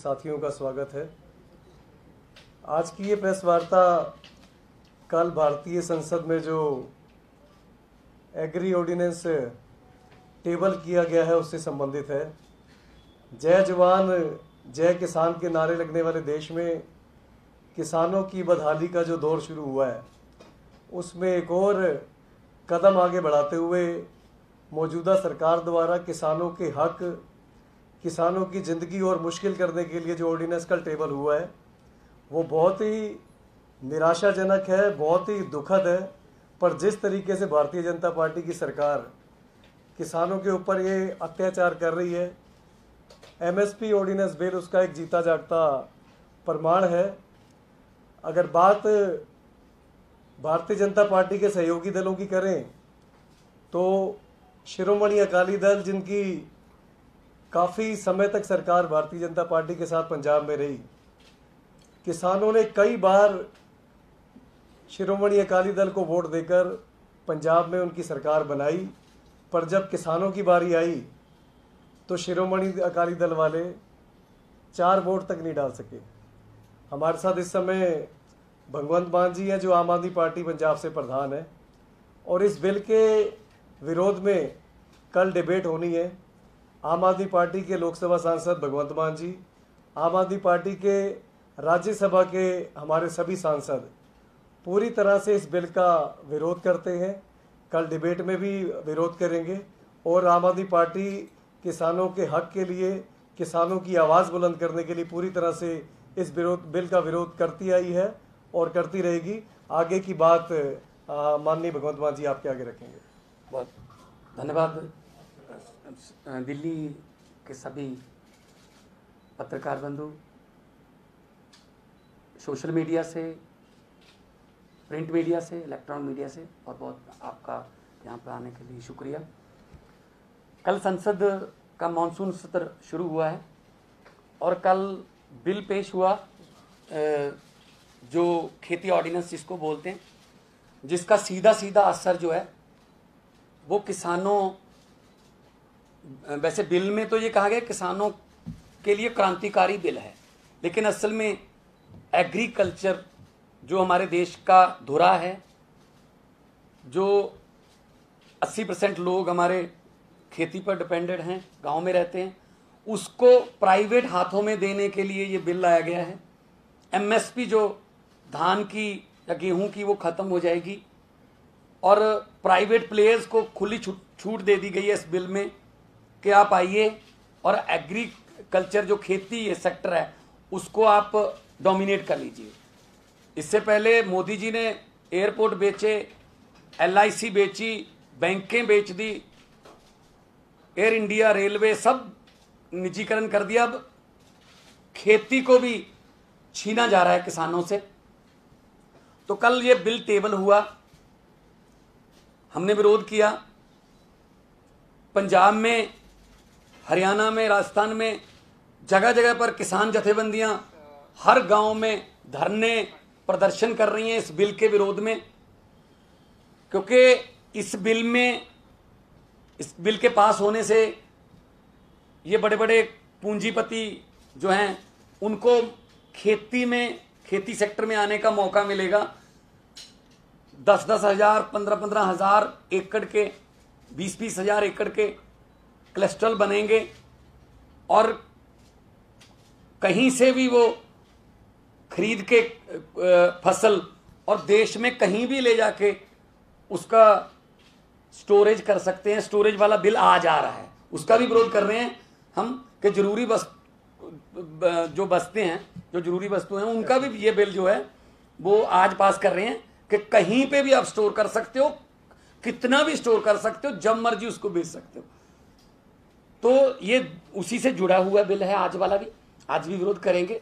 साथियों का स्वागत है। आज की ये प्रेस वार्ता कल भारतीय संसद में जो एग्री ऑर्डिनेंस टेबल किया गया है उससे संबंधित है। जय जवान जय किसान के नारे लगने वाले देश में किसानों की बदहाली का जो दौर शुरू हुआ है उसमें एक और कदम आगे बढ़ाते हुए मौजूदा सरकार द्वारा किसानों के हक, किसानों की ज़िंदगी और मुश्किल करने के लिए जो ऑर्डिनेंस कल टेबल हुआ है वो बहुत ही निराशाजनक है, बहुत ही दुखद है। पर जिस तरीके से भारतीय जनता पार्टी की सरकार किसानों के ऊपर ये अत्याचार कर रही है, एमएसपी ऑर्डिनेंस बिल उसका एक जीता जागता प्रमाण है। अगर बात भारतीय जनता पार्टी के सहयोगी दलों की करें तो शिरोमणि अकाली दल, जिनकी काफ़ी समय तक सरकार भारतीय जनता पार्टी के साथ पंजाब में रही, किसानों ने कई बार शिरोमणि अकाली दल को वोट देकर पंजाब में उनकी सरकार बनाई। पर जब किसानों की बारी आई तो शिरोमणि अकाली दल वाले 4 वोट तक नहीं डाल सके। हमारे साथ इस समय भगवंत मान जी हैं जो आम आदमी पार्टी पंजाब से प्रधान है, और इस बिल के विरोध में कल डिबेट होनी है। आम आदमी पार्टी के लोकसभा सांसद भगवंत मान जी, आम आदमी पार्टी के राज्यसभा के हमारे सभी सांसद पूरी तरह से इस बिल का विरोध करते हैं। कल डिबेट में भी विरोध करेंगे और आम आदमी पार्टी किसानों के हक के लिए, किसानों की आवाज़ बुलंद करने के लिए पूरी तरह से इस बिल का विरोध करती आई है और करती रहेगी। आगे की बात माननीय भगवंत मान जी आपके आगे रखेंगे। बहुत धन्यवाद। दिल्ली के सभी पत्रकार बंधु, सोशल मीडिया से, प्रिंट मीडिया से, इलेक्ट्रॉनिक मीडिया से बहुत बहुत आपका यहाँ पर आने के लिए शुक्रिया। कल संसद का मानसून सत्र शुरू हुआ है और कल बिल पेश हुआ जो खेती ऑर्डिनेंस जिसको बोलते हैं, जिसका सीधा सीधा असर जो है वो किसानों, वैसे बिल में तो ये कहा गया किसानों के लिए क्रांतिकारी बिल है, लेकिन असल में एग्रीकल्चर जो हमारे देश का धुरा है, जो 80% लोग हमारे खेती पर डिपेंडेड हैं, गांव में रहते हैं, उसको प्राइवेट हाथों में देने के लिए ये बिल लाया गया है। एमएसपी जो धान की या गेहूं की वो खत्म हो जाएगी और प्राइवेट प्लेयर्स को खुली छूट दे दी गई है इस बिल में कि आप आइए और एग्रीकल्चर जो खेती ये सेक्टर है उसको आप डोमिनेट कर लीजिए। इससे पहले मोदी जी ने एयरपोर्ट बेचे, एलआईसी बेची, बैंकें बेच दी, एयर इंडिया, रेलवे सब निजीकरण कर दिया। अब खेती को भी छीना जा रहा है किसानों से। तो कल ये बिल टेबल हुआ, हमने विरोध किया। पंजाब में, हरियाणा में, राजस्थान में जगह जगह पर किसान जथेबंदियां हर गांव में धरने प्रदर्शन कर रही हैं इस बिल के विरोध में, क्योंकि इस बिल के पास होने से ये बड़े बड़े पूंजीपति जो हैं उनको खेती सेक्टर में आने का मौका मिलेगा। 10-10 हजार, 15-15 हजार एकड़ के, 20-20 हजार एकड़ के क्लस्टर बनेंगे और कहीं से भी वो खरीद के फसल और देश में कहीं भी ले जाके उसका स्टोरेज कर सकते हैं। स्टोरेज वाला बिल आ जा रहा है, उसका भी विरोध कर रहे हैं हम कि जरूरी जो बस्ते हैं, जो जरूरी वस्तु हैं, उनका भी ये बिल जो है वो आज पास कर रहे हैं कि कहीं पे भी आप स्टोर कर सकते हो, कितना भी स्टोर कर सकते हो, जब मर्जी उसको बेच सकते हो। तो ये उसी से जुड़ा हुआ बिल है आज वाला भी, आज भी विरोध करेंगे।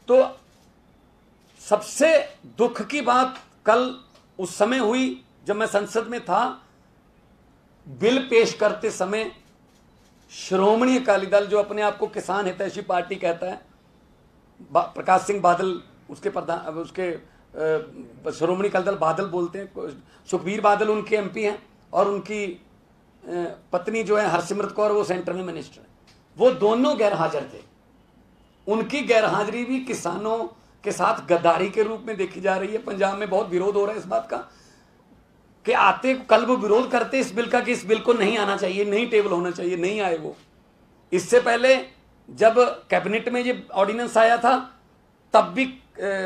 तो सबसे दुख की बात कल उस समय हुई जब मैं संसद में था, बिल पेश करते समय श्रोमणी अकाली दल जो अपने आप को किसान हितैषी पार्टी कहता है, प्रकाश सिंह बादल उसके प्रधान, उसके श्रोमणी अकाली दल बादल बोलते हैं, सुखबीर बादल उनके एमपी हैं और उनकी पत्नी जो है हरसिमरत कौर वो सेंटर में मिनिस्टर है, वो दोनों गैर हाजिर थे। उनकी गैरहाजिरी भी किसानों के साथ गद्दारी के रूप में देखी जा रही है। पंजाब में बहुत विरोध हो रहा है इस बात का कि आते कल वो विरोध करते इस बिल का कि इस बिल को नहीं आना चाहिए, नहीं टेबल होना चाहिए, नहीं आए वो। इससे पहले जब कैबिनेट में ये ऑर्डिनेंस आया था तब भी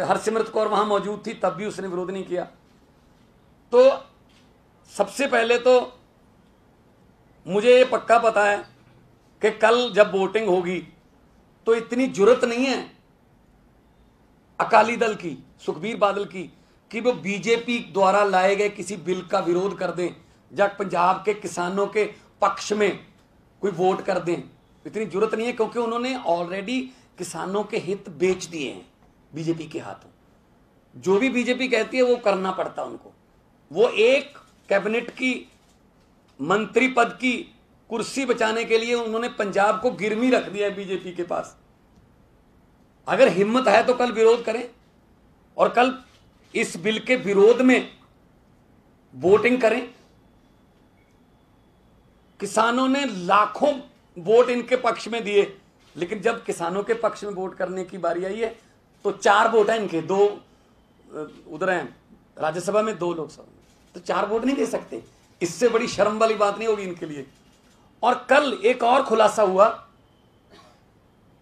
हरसिमरत कौर वहां मौजूद थी, तब भी उसने विरोध नहीं किया। तो सबसे पहले तो मुझे ये पक्का पता है कि कल जब वोटिंग होगी तो इतनी जुर्रत नहीं है अकाली दल की, सुखबीर बादल की, कि वो बीजेपी द्वारा लाए गए किसी बिल का विरोध कर दें या पंजाब के किसानों के पक्ष में कोई वोट कर दें। इतनी जुर्रत नहीं है क्योंकि उन्होंने ऑलरेडी किसानों के हित बेच दिए हैं बीजेपी के हाथों। जो भी बीजेपी कहती है वो करना पड़ता उनको। वो एक कैबिनेट की मंत्री पद की कुर्सी बचाने के लिए उन्होंने पंजाब को गिरवी रख दिया है बीजेपी के पास। अगर हिम्मत है तो कल विरोध करें और कल इस बिल के विरोध में वोटिंग करें। किसानों ने लाखों वोट इनके पक्ष में दिए, लेकिन जब किसानों के पक्ष में वोट करने की बारी आई है तो 4 वोट है इनके, 2 उधर हैं राज्यसभा में, 2 लोकसभा में, तो 4 वोट नहीं दे सकते। इससे बड़ी शर्म वाली बात नहीं होगी इनके लिए। और कल एक और खुलासा हुआ,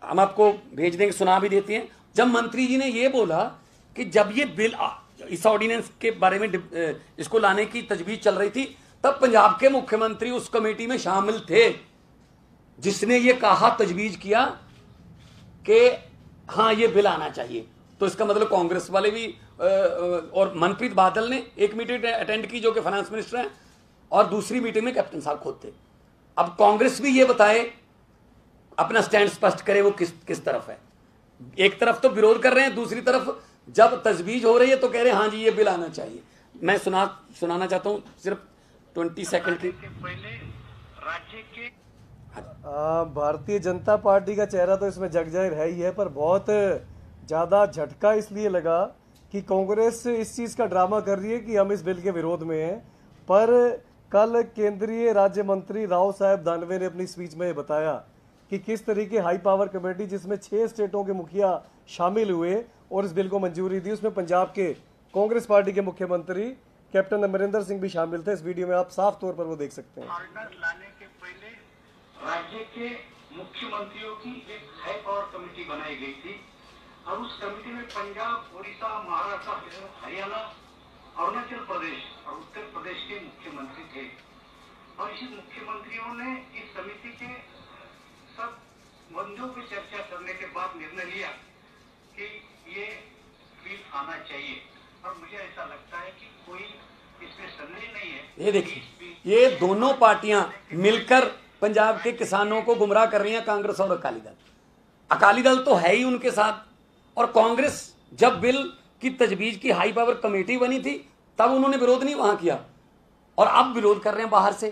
हम आपको भेज देंगे, सुना भी देते हैं। जब मंत्री जी ने यह बोला कि जब ये बिल इस ऑर्डिनेंस के बारे में इसको लाने की तजवीज चल रही थी तब पंजाब के मुख्यमंत्री उस कमेटी में शामिल थे जिसने ये कहा, तजवीज किया कि हाँ ये बिल आना चाहिए। तो इसका मतलब कांग्रेस वाले भी और मनप्रीत बादल ने एक मीटिंग अटेंड की जो कि फाइनेंस मिनिस्टर हैं, और दूसरी मीटिंग में कैप्टन साहब खुद थे। अब कांग्रेस भी ये बताए, अपना स्टैंड स्पष्ट करे वो किस तरफ है। एक तरफ तो विरोध कर रहे हैं, दूसरी तरफ जब तजवीज हो रही है तो कह रहे हैं हाँ जी ये बिल आना चाहिए। मैं सुनाना चाहता हूं सिर्फ 20 सेकंड की। राज्य के भारतीय जनता पार्टी का चेहरा तो इसमें जग जाहिर है ही है, पर बहुत ज़्यादा झटका इसलिए लगा कि कांग्रेस इस चीज़ का ड्रामा कर रही है कि हम इस बिल के विरोध में हैं। पर कल केंद्रीय राज्य मंत्री राव साहब दानवे ने अपनी स्पीच में बताया कि किस तरीके हाई पावर कमेटी जिसमें 6 स्टेटों के मुखिया शामिल हुए और इस बिल को मंजूरी दी, उसमें पंजाब के कांग्रेस पार्टी के मुख्यमंत्री कैप्टन अमरिंदर सिंह भी शामिल थे। इस वीडियो में आप साफ तौर पर वो देख सकते हैं। ऑर्डिनेंस लाने के पहले राज्य के मुख्यमंत्रियों की एक हाई पावर कमेटी बनाई गई थी और उस कमेटी में पंजाब, उड़ीसा, महाराष्ट्र, हरियाणा, अरुणाचल प्रदेश और उत्तर प्रदेश के मुख्यमंत्री थे। और इसी मुख्यमंत्रियों ने इस समिति के सब मुद्दों पर चर्चा करने के बाद निर्णय लिया कि ये बिल आना चाहिए। और मुझे ऐसा लगता है कि कोई इसमें संदेह नहीं है। ये देखिए, ये दोनों पार्टियां मिलकर पंजाब के किसानों को गुमराह कर रही हैं, कांग्रेस और अकाली दल। अकाली दल तो है ही उनके साथ, और कांग्रेस जब बिल की तजवीज की हाई पावर कमेटी बनी थी तब उन्होंने विरोध नहीं वहां किया, और अब विरोध कर रहे हैं बाहर से।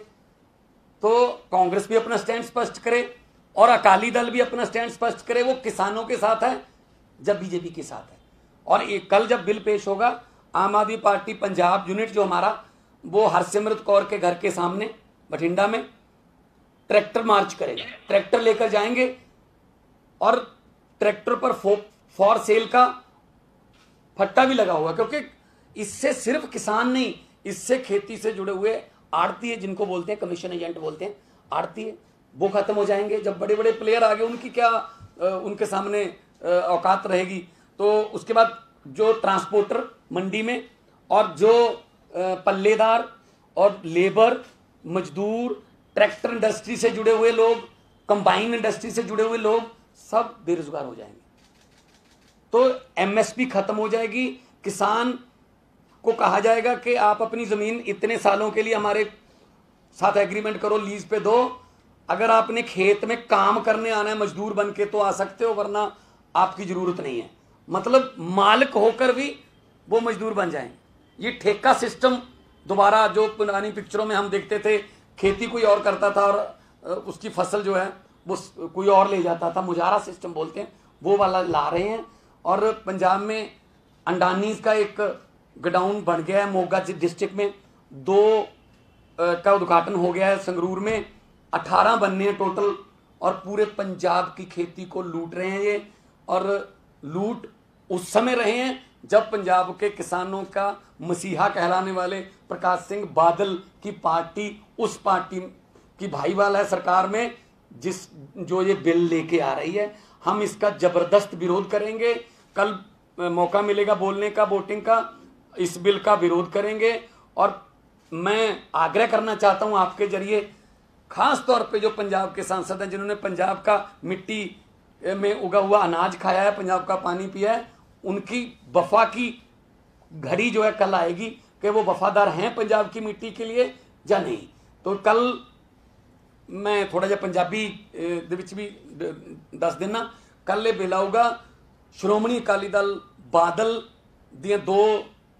तो कांग्रेस भी अपना स्टैंड स्पष्ट करे और अकाली दल भी अपना स्टैंड स्पष्ट करे। वो किसानों के साथ है जब बीजेपी के साथ है। और कल जब बिल पेश होगा, आम आदमी पार्टी पंजाब यूनिट जो हमारा, वो हरसिमरत कौर के घर के सामने बठिंडा में ट्रैक्टर मार्च करेगा, ट्रैक्टर लेकर जाएंगे और ट्रैक्टर पर फॉर सेल का फट्टा भी लगा हुआ, क्योंकि इससे सिर्फ किसान नहीं, इससे खेती से जुड़े हुए आड़ती है, जिनको बोलते हैं कमीशन एजेंट बोलते हैं, आड़ती है, वो खत्म हो जाएंगे। जब बड़े बड़े प्लेयर आ गए उनकी क्या उनके सामने औकात रहेगी। तो उसके बाद जो ट्रांसपोर्टर मंडी में और जो पल्लेदार और लेबर, मजदूर, ट्रैक्टर इंडस्ट्री से जुड़े हुए लोग, कंबाइन इंडस्ट्री से जुड़े हुए लोग सब बेरोजगार हो जाएंगे। तो एमएसपी खत्म हो जाएगी। किसान को कहा जाएगा कि आप अपनी जमीन इतने सालों के लिए हमारे साथ एग्रीमेंट करो, लीज पे दो। अगर आपने खेत में काम करने आना है मजदूर बन के तो आ सकते हो, वरना आपकी जरूरत नहीं है। मतलब मालिक होकर भी वो मजदूर बन जाएंगे। ये ठेका सिस्टम दोबारा जो पुरानी पिक्चरों में हम देखते थे, खेती कोई और करता था और उसकी फसल जो है वो कोई और ले जाता था, मुजारा सिस्टम बोलते हैं, वो वाला ला रहे हैं। और पंजाब में अंडानीज का एक गोडाउन बन गया है मोगा डिस्ट्रिक्ट में, 2 का उद्घाटन हो गया है। संगरूर में 18 बनने हैं टोटल, और पूरे पंजाब की खेती को लूट रहे हैं ये। और लूट उस समय रहे हैं जब पंजाब के किसानों का मसीहा कहलाने वाले प्रकाश सिंह बादल की पार्टी उस पार्टी की भाईवाल है सरकार में, जो ये बिल लेके आ रही है। हम इसका जबरदस्त विरोध करेंगे। कल मौका मिलेगा बोलने का, वोटिंग का, इस बिल का विरोध करेंगे। और मैं आग्रह करना चाहता हूं आपके जरिए, खास तौर पे जो पंजाब के सांसद हैं जिन्होंने पंजाब का मिट्टी में उगा हुआ अनाज खाया है, पंजाब का पानी पिया है, उनकी वफा की घड़ी जो है कल आएगी कि वो वफादार हैं पंजाब की मिट्टी के लिए या नहीं। तो कल मैं थोड़ा जिहा पंजाबी दे विच भी दस देना, कल ये बिल आऊगा श्रोमणी अकाली दल बादल दियां दो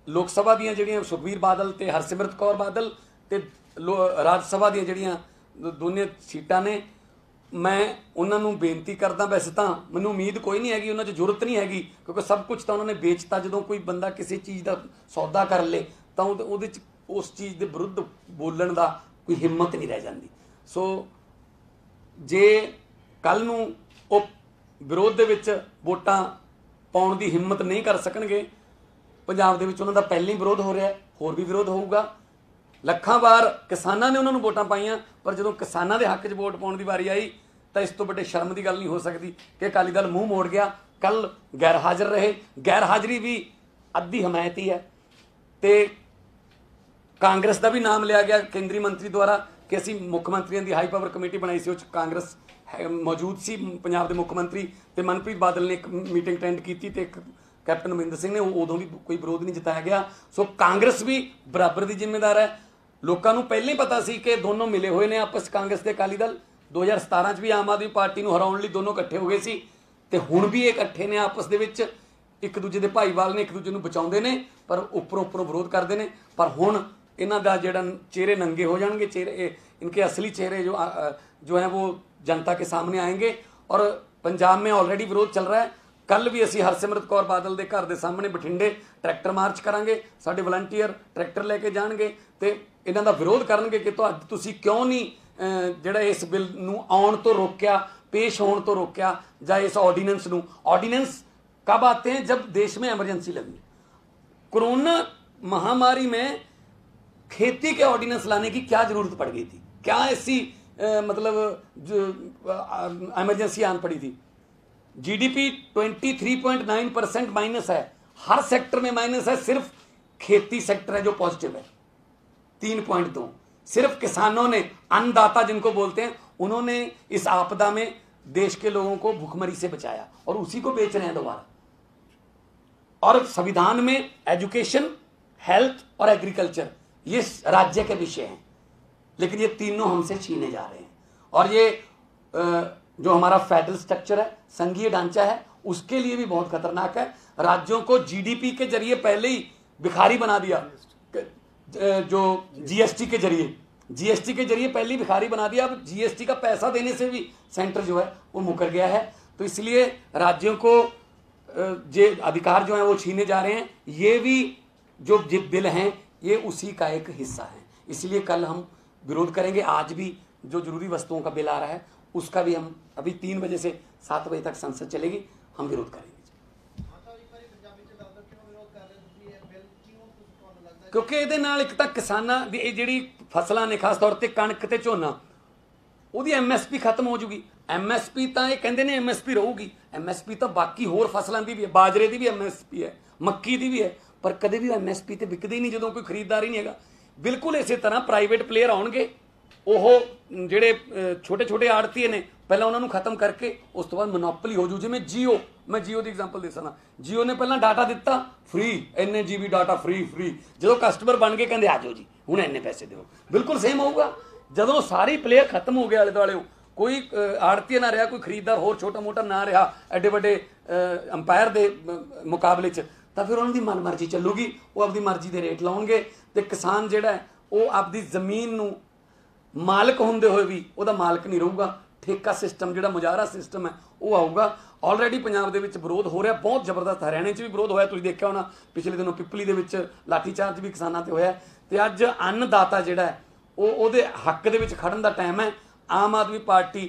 लोक सभा दियां जिहड़ियां सुखबीर बादल ते हरसिमरत कौर बादल ते राज सभा दियां जिहड़ियां दोने सीटां ने, मैं उन्होंने बेनती करदा, वैसे तो मैनूं उम्मीद कोई नहीं हैगी, उन्होंने जरूरत नहीं हैगी क्योंकि सब कुछ तो उन्होंने बेचता। जो कोई बंदा किसी चीज़ का सौदा कर ले तो उस चीज़ के विरुद्ध बोलण का कोई हिम्मत नहीं रह जाती। सो जे कल नूं वो विरोध दे विच वोटां पाउण दी हिम्मत नहीं कर सकणगे, पंजाब दे विच उन्हां दा पहले ही विरोध हो रहा है, होर भी विरोध होऊगा। ਲੱਖਾਂ ਵਾਰ किसानां ने उन्होंने वोटां पाईयां, पर ਜਦੋਂ किसानां ਦੇ हक 'ਚ वोट पाउण ਦੀ ਵਾਰੀ आई तो इस तो बड़े शर्म की गल नहीं हो सकती कि अकाली दल मूँह मोड़ गया। कल गैर हाजिर रहे, गैर हाजिरी भी अद्धी हमायत ही है। तो कांग्रेस का भी नाम लिया गया केंद्रीय मंत्री द्वारा कि असी मुख्यमंत्रियों की हाई पावर कमेटी बनाई सी, कांग्रेस मौजूद सी, पंजाब के मुख्यमंत्री तो मनप्रीत बादल ने एक मीटिंग अटेंड की थी, कैप्टन अमरिंदर सिंह ने, उदों भी कोई विरोध नहीं जताया गया। सो कांग्रेस भी बराबर की जिम्मेदार है। लोगों को पहले ही पता सी कि दोनों मिले हुए ने आपस, कांग्रेस ते अकाली दल 2017 च भी आम आदमी पार्टी को हराउण लई दोनों इकट्ठे हो गए सी ते हुण भी ये इकट्ठे ने आपस दे विच, एक दूजे के भाईवाल ने, एक दूजे को बचाउंदे ने, पर उपरों उपरों विरोध करते हैं। पर हुण इन्हां दा जिहड़ा चेहरे नंगे हो जाएंगे, चेहरे इनके असली चेहरे जो हैं वो जनता के सामने आएंगे। और पंजाब में ऑलरेडी विरोध चल रहा है। कल भी असी हरसिमरत कौर बादल के घर के सामने बठिंडे ट्रैक्टर मार्च करांगे, साडे वलंटीयर ट्रैक्टर लैके जाणगे ते इन्हां दा विरोध करनगे कि तुसीं क्यों नहीं जिहड़ा इस बिल नूं आउण तो रोकिया, पेश होण तो रोकिया, जां इस ऑर्डीनेंस नूं। ऑर्डीनेंस कब आते हैं? जब देश में एमरजेंसी लगी। कोरोना महामारी में खेती के ऑर्डीनेंस लाने की क्या जरूरत पड़ गई थी? क्या ऐसी मतलब एमरजेंसी आन पड़ी थी? जीडीपी 23.9% माइनस है, हर सेक्टर में माइनस है, सिर्फ खेती सेक्टर है जो पॉजिटिव है 3.2। सिर्फ किसानों ने, अन्नदाता जिनको बोलते हैं, उन्होंने इस आपदा में देश के लोगों को भूखमरी से बचाया और उसी को बेच रहे हैं दोबारा। और संविधान में एजुकेशन, हेल्थ और एग्रीकल्चर ये राज्य के विषय हैं, लेकिन ये तीनों हमसे छीने जा रहे हैं। और ये जो हमारा फेडरल स्ट्रक्चर है, संघीय ढांचा है, उसके लिए भी बहुत खतरनाक है। राज्यों को जीडीपी के जरिए पहले ही भिखारी बना दिया, जो जीएसटी के जरिए पहले ही भिखारी बना दिया। अब जीएसटी का पैसा देने से भी सेंटर जो है वो मुकर गया है। तो इसलिए राज्यों को जे अधिकार जो है वो छीने जा रहे हैं। ये भी जो बिल हैं ये उसी का एक हिस्सा है। इसलिए कल हम विरोध करेंगे। आज भी जो जरूरी वस्तुओं का बिल आ रहा है उसका भी हम अभी 3 बजे से 7 बजे तक संसद चलेगी, हम विरोध करेंगे। क्योंकि ये एक तो किसानों की जी फसलों ने, खास तौर पर कणक ते झोना, ਉਹਦੀ एमएसपी खत्म हो जूगी। एमएसपी तो ये कहते हैं एमएसपी रहूगी, एमएसपी तो बाकी होर फसलों की भी है, बाजरे की भी एमएसपी है, मक्की की भी है, पर कभी भी एमएसपी तो विकते ही नहीं जो कोई खरीददार ही नहीं है। बिल्कुल इस तरह प्राइवेट प्लेयर आउणगे, ਉਹ ਜਿਹੜੇ छोटे छोटे आड़तीए ने पहले उन्होंने खत्म करके उस तो बाद मोनोपली हो जू। जिमें जियो, मैं जियो की एग्जाम्पल दे सकता। जियो ने पहला डाटा दिता फ्री, इन्ने जीबी डाटा फ्री जो कस्टमर बन गए कहते आ जाओ जी हुण इन्ने पैसे दो। बिल्कुल सेम होगा जो सारे प्लेयर खत्म हो गए, आले दुआले कोई आड़तीए ना रहा, कोई खरीददार होर छोटा मोटा ना रहा एडे बड़े अंपायर के मुकाबले च, तो फिर उन्होंने मन मर्जी चलूगी, वो अपनी मर्जी के रेट लाउणगे। तो किसान जिहड़ा है वो आपकी जमीन नूं मालक होंदे हुए भी वह मालक नहीं रहूगा। ठेका सिस्टम जो मुजाहरा सिस्टम है वो आऊगा। ऑलरेडी पंजाब के विरोध हो रहा बहुत जबरदस्त, हरियाणे भी विरोध होया, तुसीं देखिया होना पिछले दिनों पिपली के लाठीचार्ज भी किसानों से होया। तो अज अन्नदाता जिहड़ा है वो हक दे विच खड़न का टाइम है। आम आदमी पार्टी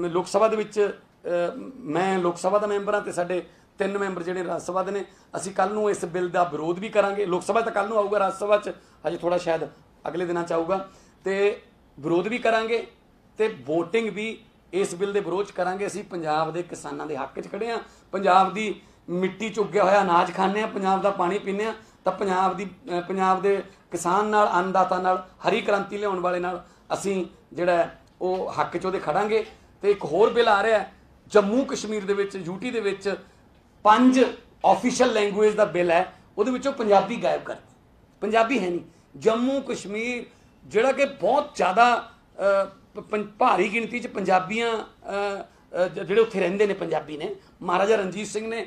लोक सभा दे विच मैं लोक सभा का मैंबर हाँ, तो साढ़े 3 मैंबर ਜਿਹੜੇ ਰਾਜ ਸਭਾ ਦੇ ਨੇ, ਅਸੀਂ ਕੱਲ ਨੂੰ ਇਸ ਬਿੱਲ ਦਾ ਵਿਰੋਧ ਵੀ ਕਰਾਂਗੇ। ਲੋਕ ਸਭਾ ਤਾਂ ਕੱਲ ਨੂੰ ਆਊਗਾ, ਰਾਜ ਸਭਾ 'ਚ ਹਜੇ ਥੋੜਾ ਸ਼ਾਇਦ ਅਗਲੇ ਦਿਨਾਂ 'ਚ ਆਊਗਾ, ਤੇ ਵਿਰੋਧ ਵੀ ਕਰਾਂਗੇ ਤੇ VOTING ਵੀ ਇਸ ਬਿੱਲ ਦੇ ਵਿਰੋਧ 'ਚ ਕਰਾਂਗੇ। ਅਸੀਂ ਪੰਜਾਬ ਦੇ ਕਿਸਾਨਾਂ ਦੇ ਹੱਕ 'ਚ ਖੜੇ ਹਾਂ, ਪੰਜਾਬ ਦੀ ਮਿੱਟੀ 'ਚ ਉੱਗਿਆ ਹੋਇਆ ਅਨਾਜ ਖਾਂਦੇ ਹਾਂ, ਪੰਜਾਬ ਦਾ ਪਾਣੀ ਪੀਂਦੇ ਹਾਂ, ਤਾਂ ਪੰਜਾਬ ਦੇ ਕਿਸਾਨ ਨਾਲ, ਅੰਨਦਾਤਾ ਨਾਲ, ਹਰੀ ਕ੍ਰਾਂਤੀ ਲਿਆਉਣ ਵਾਲੇ ਨਾਲ ਅਸੀਂ ਜਿਹੜਾ ਉਹ ਹੱਕ 'ਚ ਉਹਦੇ ਖੜਾਂਗੇ। ਤੇ ਇੱਕ ਹੋਰ ਬਿੱਲ ਆ ਰਿਹਾ ਜੰਮੂ ਕਸ਼ਮੀਰ ਦੇ ਵਿੱਚ, ਯੂਟੀ ਦੇ ਵਿੱਚ 5 ਆਫੀਸ਼ੀਅਲ ਲੈਂਗੁਏਜ ਦਾ ਬਿੱਲ ਹੈ, ਉਹਦੇ ਵਿੱਚੋਂ ਪੰਜਾਬੀ ਗਾਇਬ ਕਰ ਦਿੱਤੀ, ਪੰਜਾਬੀ ਹੈ ਨਹੀਂ। ਜੰਮੂ ਕਸ਼ਮੀਰ ਜਿਹੜਾ ਕਿ ਬਹੁਤ ਜ਼ਿਆਦਾ ਭਾਰੀ ਗਿਣਤੀ 'ਚ ਪੰਜਾਬੀਆਂ ਜਿਹੜੇ ਉੱਥੇ ਰਹਿੰਦੇ ਨੇ ਪੰਜਾਬੀ ਨੇ, ਮਹਾਰਾਜਾ ਰਣਜੀਤ ਸਿੰਘ ਨੇ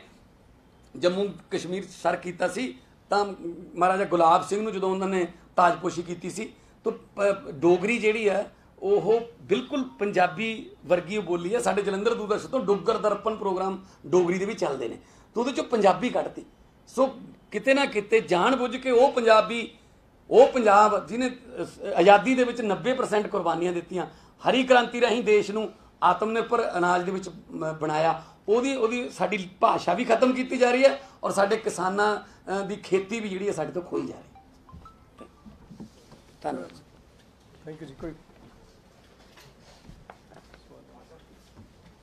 ਜੰਮੂ ਕਸ਼ਮੀਰ ਸਰ ਕੀਤਾ ਸੀ, ਤਾਂ ਮਹਾਰਾਜਾ ਗੁਲਾਬ ਸਿੰਘ ਨੂੰ ਜਦੋਂ ਉਹਨਾਂ ਨੇ ਤਾਜਪੋਸ਼ੀ ਕੀਤੀ ਸੀ, ਤਾਂ ਡੋਗਰੀ ਜਿਹੜੀ ਹੈ ਉਹ ਬਿਲਕੁਲ ਪੰਜਾਬੀ ਵਰਗੀ ਬੋਲੀ ਹੈ। ਸਾਡੇ ਜਲੰਧਰ ਦੂਰਦਰਸ਼ਨ ਤੋਂ ਡੁੱਗਰ ਦਰਪਣ ਪ੍ਰੋਗਰਾਮ ਡੋਗਰੀ ਦੇ ਵੀ ਚੱਲਦੇ ਨੇ, ਤਾਂ ਉਹਦੇ 'ਚੋਂ ਪੰਜਾਬੀ ਕੱਢਤੀ। ਸੋ ਕਿਤੇ ਨਾ ਕਿਤੇ ਜਾਣ ਬੁੱਝ ਕੇ ਉਹ ਪੰਜਾਬ ਜਿਹਨੇ ਆਜ਼ਾਦੀ ਦੇ ਵਿੱਚ 90% ਕੁਰਬਾਨੀਆਂ ਦਿੱਤੀਆਂ, ਹਰੀ ਕ੍ਰਾਂਤੀ ਰਾਹੀਂ ਦੇਸ਼ ਨੂੰ ਆਤਮ ਨਿਰਭਰ ਅਨਾਜ ਦੇ ਵਿੱਚ ਬਣਾਇਆ, ਉਹਦੀ ਸਾਡੀ ਭਾਸ਼ਾ ਵੀ ਖਤਮ ਕੀਤੀ ਜਾ ਰਹੀ ਹੈ, ਔਰ ਸਾਡੇ ਕਿਸਾਨਾਂ ਦੀ ਖੇਤੀ ਵੀ ਜਿਹੜੀ ਹੈ ਸਾਡੇ ਤੋਂ ਖੋਈ ਜਾ ਰਹੀ ਹੈ। ਧੰਨਵਾਦ। ਥੈਂਕ ਯੂ ਜੀ। ਕੋਈ